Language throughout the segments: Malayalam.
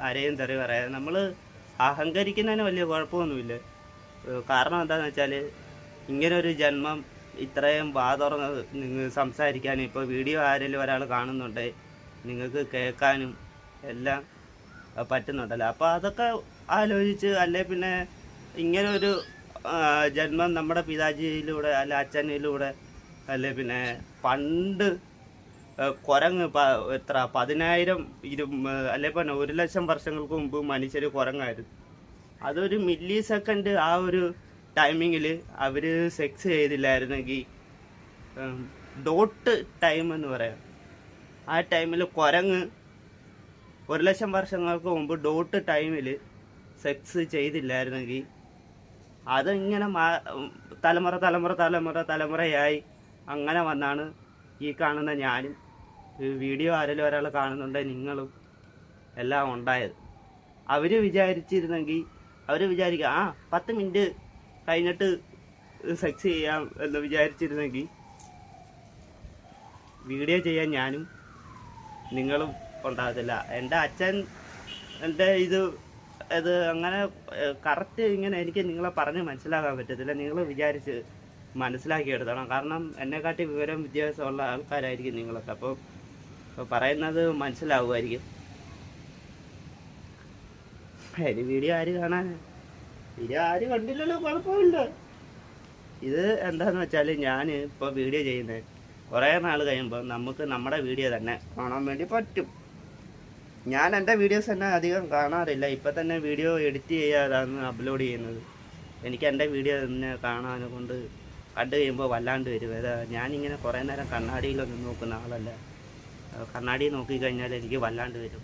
ആരെയും തെറി പറയാം. നമ്മൾ അഹങ്കരിക്കുന്നതിന് വലിയ കുഴപ്പമൊന്നുമില്ല. കാരണം എന്താണെന്ന് വെച്ചാൽ ഇങ്ങനെ ഒരു ജന്മം ഇത്രയും തുറന്ന് നിങ്ങൾ സംസാരിക്കാനും ഇപ്പോൾ വീഡിയോ ആരെങ്കിലും ഒരാൾ കാണുന്നുണ്ട് നിങ്ങൾക്ക് കേൾക്കാനും എല്ലാം പറ്റുന്നുണ്ടല്ലോ. അപ്പോൾ അതൊക്കെ ആലോചിച്ച് അല്ലെ പിന്നെ ഇങ്ങനെ ഒരു ജന്മം നമ്മുടെ പിതാജിയിലൂടെ അല്ല അച്ഛനിലൂടെ അല്ലെ പിന്നെ പണ്ട് കുരങ്ങ് എത്ര 10,000 അല്ലെ പിന്നെ 1,00,000 വർഷങ്ങൾക്ക് മുമ്പ് മനുഷ്യർ കുരങ്ങായിരുന്നു. അതൊരു മില്ലി സെക്കൻഡ് ആ ഒരു ടൈമിങ്ങിൽ അവർ സെക്സ് ചെയ്തില്ലായിരുന്നെങ്കിൽ ഡോട്ട് ടൈം എന്ന് പറയാം. ആ ടൈമിൽ കുരങ്ങ് 1,00,000 വർഷങ്ങൾക്ക് മുമ്പ് ഡോട്ട് ടൈമിൽ സെക്സ് ചെയ്തില്ലായിരുന്നെങ്കിൽ അതിങ്ങനെ തലമുറ തലമുറ തലമുറ തലമുറയായി അങ്ങനെ വന്നാണ് ഈ കാണുന്ന ഞാനും വീഡിയോ ആരെങ്കിലും ഒരാൾ കാണുന്നുണ്ടെങ്കിൽ നിങ്ങളും എല്ലാം ഉണ്ടായത്. അവർ വിചാരിച്ചിരുന്നെങ്കിൽ അവർ വിചാരിക്കുക 10 മിനിറ്റ് കഴിഞ്ഞിട്ട് സെക്സ് ചെയ്യാം എന്ന് വിചാരിച്ചിരുന്നെങ്കിൽ വീഡിയോ ചെയ്യാൻ ഞാനും നിങ്ങളും ഉണ്ടാകത്തില്ല. എൻ്റെ അച്ഛൻ എൻ്റെ ഇത് അങ്ങനെ കറക്റ്റ് ഇങ്ങനെ എനിക്ക് നിങ്ങളെ പറഞ്ഞ് മനസ്സിലാക്കാൻ പറ്റത്തില്ല. നിങ്ങൾ വിചാരിച്ച് മനസ്സിലാക്കിയെടുക്കണം. കാരണം എന്നെക്കാട്ടി വിവരം വിദ്യാഭ്യാസമുള്ള ആൾക്കാരായിരിക്കും നിങ്ങളൊക്കെ. അപ്പോൾ പറയുന്നത് മനസ്സിലാവുമായിരിക്കും. ഒരു വീഡിയോ ആര് കാണാൻ? വീഡിയോ ആര് കണ്ടില്ലല്ലോ, കുഴപ്പമില്ല. ഇത് എന്താണെന്ന് വെച്ചാൽ ഞാൻ ഇപ്പോൾ വീഡിയോ ചെയ്യുന്നത് കുറേ നാൾ കഴിയുമ്പോൾ നമുക്ക് നമ്മുടെ വീഡിയോ തന്നെ കാണാൻ വേണ്ടി പറ്റും. ഞാൻ എൻ്റെ വീഡിയോസ് തന്നെ അധികം കാണാറില്ല. ഇപ്പം തന്നെ വീഡിയോ എഡിറ്റ് ചെയ്യാതാണ് അപ്ലോഡ് ചെയ്യുന്നത്. എനിക്ക് എൻ്റെ വീഡിയോ തന്നെ കാണാനെ കൊണ്ട് കണ്ടു കഴിയുമ്പോൾ വല്ലാണ്ട് വരും. ഞാനിങ്ങനെ കുറേ നേരം കണ്ണാടിയിലൊന്നും നോക്കുന്ന ആളല്ല. കണ്ണാടി നോക്കിക്കഴിഞ്ഞാൽ എനിക്ക് വല്ലാണ്ട് വരും.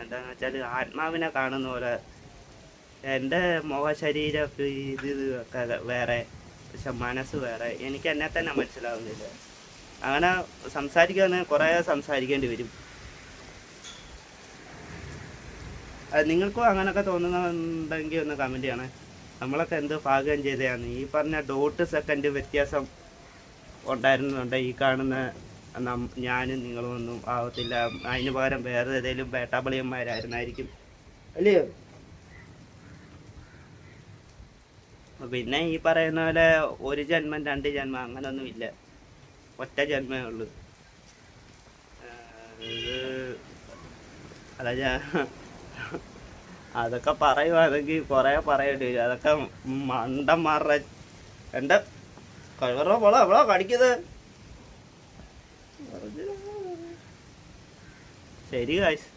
എന്താണെന്ന് വെച്ചാൽ ആത്മാവിനെ കാണുന്ന പോലെ എൻ്റെ മുഖശരീരം ഒക്കെ വേറെ, പക്ഷെ മനസ്സ് വേറെ. എനിക്ക് എന്നെ തന്നെ മനസ്സിലാവുന്നില്ല. അങ്ങനെ സംസാരിക്കാൻ കുറേ സംസാരിക്കേണ്ടി വരും. നിങ്ങൾക്കും അങ്ങനെയൊക്കെ തോന്നുന്നുണ്ടെങ്കിൽ ഒന്ന് കമൻറ്റ് ചെയ്യണേ. നമ്മളൊക്കെ എന്ത് ഭാഗ്യം ചെയ്തതാണ്. ഈ പറഞ്ഞ ഡോട്ട് സെക്കൻഡ് വ്യത്യാസം ഉണ്ടായിരുന്നുണ്ട് ഈ കാണുന്ന ഞാനും നിങ്ങളും ഒന്നും ആവത്തില്ല. അതിന് പകരം വേറെ ഏതെങ്കിലും വേട്ടാപ്പളിയന്മാരായിരുന്നായിരിക്കും, അല്ലയോ? പിന്നെ ഈ പറയുന്ന പോലെ 1 ജന്മം 2 ജന്മം അങ്ങനൊന്നും ഇല്ല. ഒറ്റ ജന്മേ ഉള്ളൂ. അതൊക്കെ പറയുവാണെങ്കിൽ കുറേ പറയേണ്ടി വരും. അതൊക്കെ മണ്ടന്മാരുടെ എൻ്റെ കഴിവറ പോളോ എവിടോ കടിക്കുന്നത്. ശരി ഗായ്സ്.